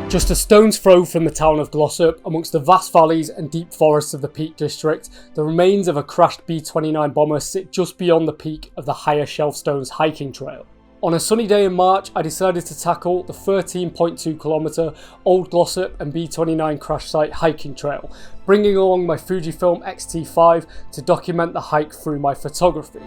Just a stone's throw from the town of Glossop, amongst the vast valleys and deep forests of the Peak District, the remains of a crashed B29 bomber sit just beyond the peak of the Higher Shelfstones hiking trail. On a sunny day in March, I decided to tackle the 13.2 kilometre Old Glossop and B29 crash site hiking trail, bringing along my Fujifilm X-T5 to document the hike through my photography.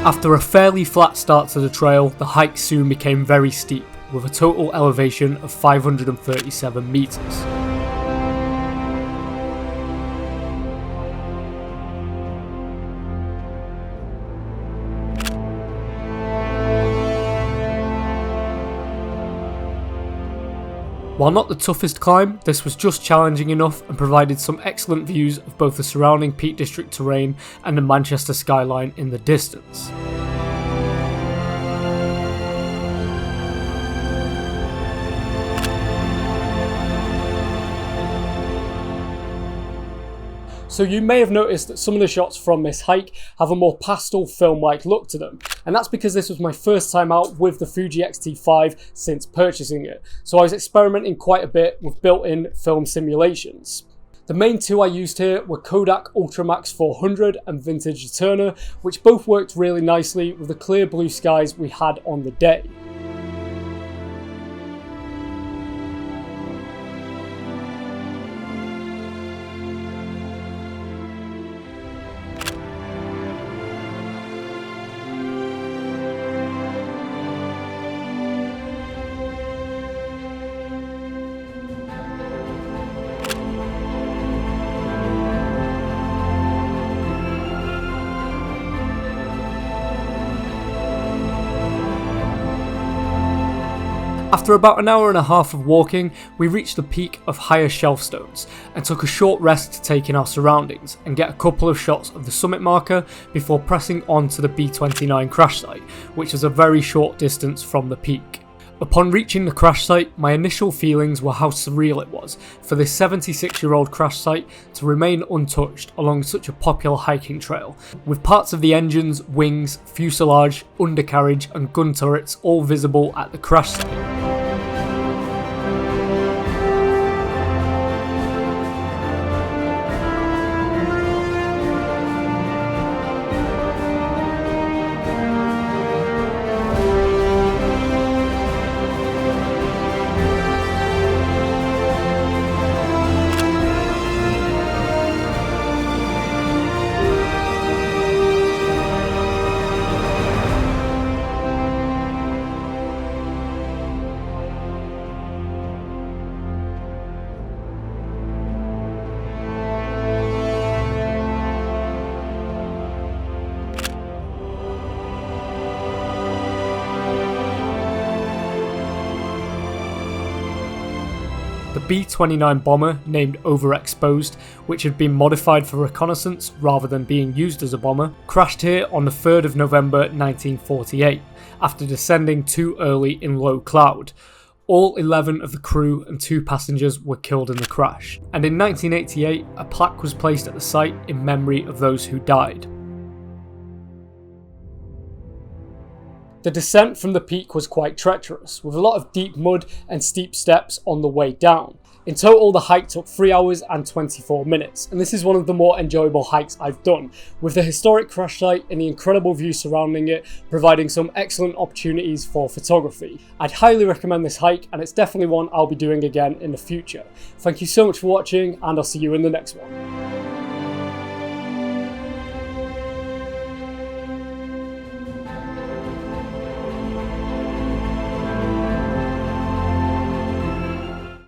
After a fairly flat start to the trail, the hike soon became very steep, with a total elevation of 537 metres. While not the toughest climb, this was just challenging enough and provided some excellent views of both the surrounding Peak District terrain and the Manchester skyline in the distance. So you may have noticed that some of the shots from this hike have a more pastel film-like look to them, and that's because this was my first time out with the Fuji X-T5 since purchasing it, so I was experimenting quite a bit with built-in film simulations. The main two I used here were Kodak Ultramax 400 and Vintage Eterna, which both worked really nicely with the clear blue skies we had on the day. After about an hour and a half of walking, we reached the peak of Higher Shelfstones and took a short rest to take in our surroundings and get a couple of shots of the summit marker before pressing on to the B29 crash site, which was a very short distance from the peak. Upon reaching the crash site, my initial feelings were how surreal it was for this 76-year-old crash site to remain untouched along such a popular hiking trail, with parts of the engines, wings, fuselage, undercarriage and gun turrets all visible at the crash site. The B29 bomber, named Overexposed, which had been modified for reconnaissance rather than being used as a bomber, crashed here on the 3rd of November 1948, after descending too early in low cloud. All 11 of the crew and 2 passengers were killed in the crash, and in 1988 a plaque was placed at the site in memory of those who died. The descent from the peak was quite treacherous, with a lot of deep mud and steep steps on the way down. In total, the hike took 3 hours and 24 minutes, and this is one of the more enjoyable hikes I've done, with the historic crash site and the incredible view surrounding it providing some excellent opportunities for photography. I'd highly recommend this hike, and it's definitely one I'll be doing again in the future. Thank you so much for watching, and I'll see you in the next one.